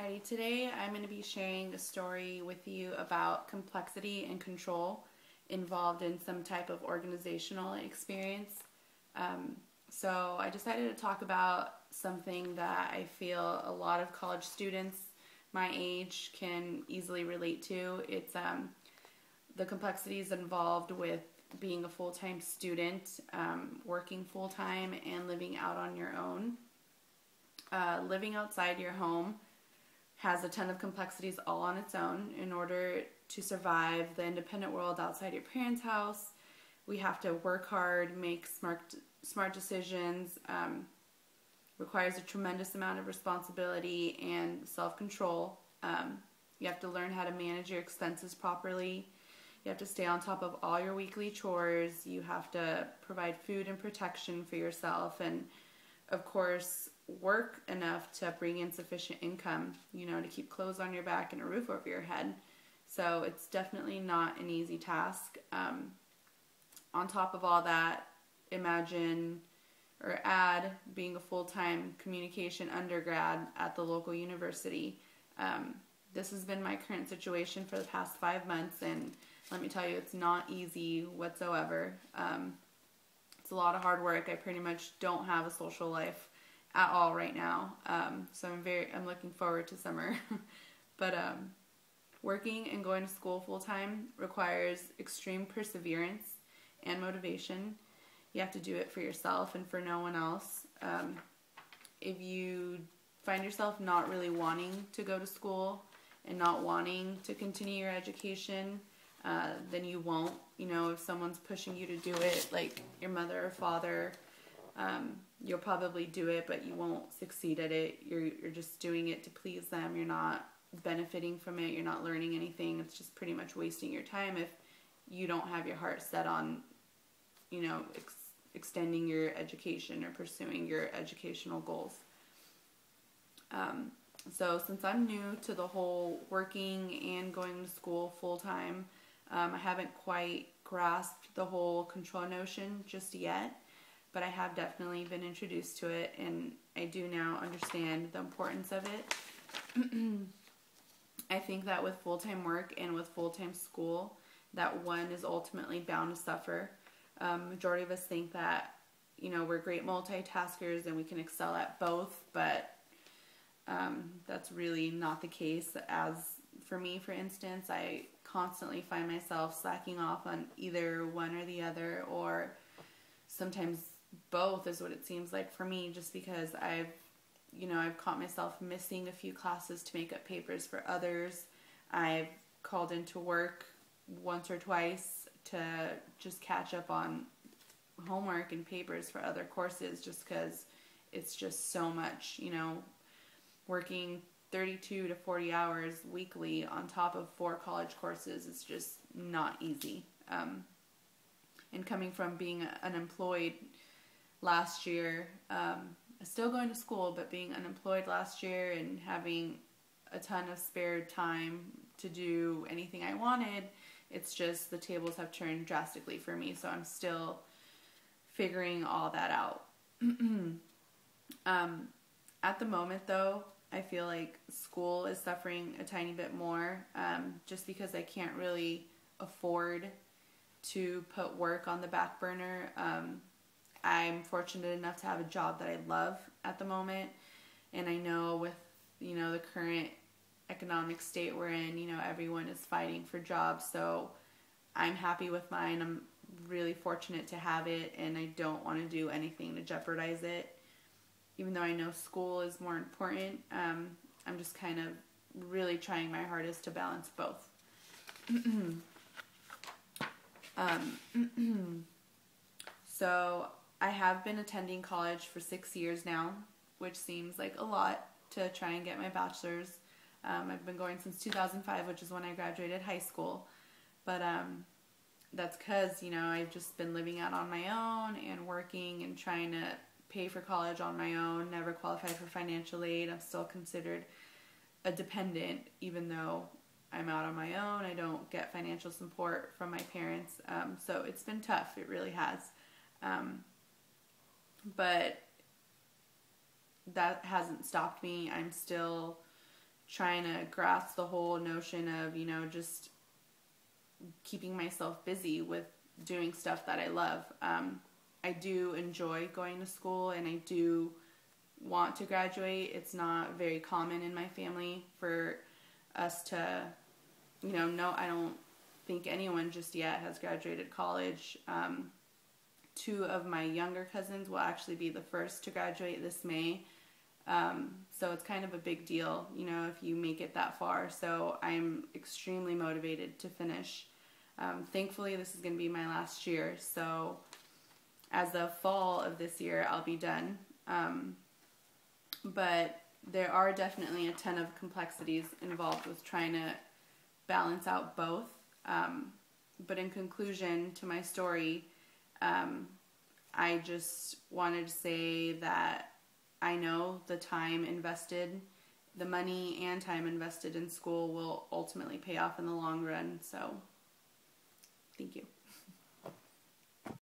Hi, today I'm going to be sharing a story with you about complexity and control involved in some type of organizational experience. So I decided to talk about something that I feel a lot of college students my age can easily relate to. It's the complexities involved with being a full-time student, working full-time, and living out on your own. Living outside your home has a ton of complexities all on its own. In order to survive the independent world outside your parents' house, we have to work hard, make smart decisions, requires a tremendous amount of responsibility and self-control. You have to learn how to manage your expenses properly. You have to stay on top of all your weekly chores. You have to provide food and protection for yourself, and of course work enough to bring in sufficient income, to keep clothes on your back and a roof over your head. So it's definitely not an easy task. On top of all that, imagine or add being a full-time communication undergrad at the local university. This has been my current situation for the past 5 months, and let me tell you, it's not easy whatsoever. It's a lot of hard work. I pretty much don't have a social life at all right now. So I'm looking forward to summer. But working and going to school full time requires extreme perseverance and motivation. You have to do it for yourself and for no one else. If you find yourself not really wanting to go to school and not wanting to continue your education, then you won't. If someone's pushing you to do it, like your mother or father, you'll probably do it, but you won't succeed at it. You're just doing it to please them. You're not benefiting from it. You're not learning anything. It's just pretty much wasting your time if you don't have your heart set on, extending your education or pursuing your educational goals. So since I'm new to the whole working and going to school full time, I haven't quite grasped the whole control notion just yet, but I have definitely been introduced to it, and I do now understand the importance of it. I think that with full-time work and with full-time school, that one is ultimately bound to suffer. Majority of us think that, we're great multitaskers and we can excel at both, but that's really not the case. As for me, for instance, I constantly find myself slacking off on either one or the other, or sometimes both is what it seems like for me, just because I've caught myself missing a few classes to make up papers for others. I've called into work once or twice to just catch up on homework and papers for other courses, just because it's just so much, working 32 to 40 hours weekly on top of 4 college courses is just not easy. And coming from being unemployed last year, still going to school, but being unemployed last year and having a ton of spare time to do anything I wanted, it's just the tables have turned drastically for me, so I'm still figuring all that out. At the moment, though, I feel like school is suffering a tiny bit more, just because I can't really afford to put work on the back burner. I'm fortunate enough to have a job that I love at the moment, and I know with the current economic state we're in, everyone is fighting for jobs, so I'm happy with mine. I'm really fortunate to have it, and I don't want to do anything to jeopardize it. Even though I know school is more important, I'm just kind of really trying my hardest to balance both. So I have been attending college for 6 years now, which seems like a lot to try and get my bachelor's. I've been going since 2005, which is when I graduated high school. But that's because, I've just been living out on my own and working and trying to pay for college on my own, never qualified for financial aid. I'm still considered a dependent, even though I'm out on my own. I don't get financial support from my parents. So it's been tough. It really has. But that hasn't stopped me. I'm still trying to grasp the whole notion of, just keeping myself busy with doing stuff that I love. I do enjoy going to school, and I do want to graduate. It's not very common in my family for us to, no, I don't think anyone just yet has graduated college. Two of my younger cousins will actually be the first to graduate this May. So it's kind of a big deal, if you make it that far. So I'm extremely motivated to finish. Thankfully, this is going to be my last year. So as of fall of this year, I'll be done. But there are definitely a ton of complexities involved with trying to balance out both. But in conclusion to my story, I just wanted to say that I know the time invested, the money and time invested in school will ultimately pay off in the long run. So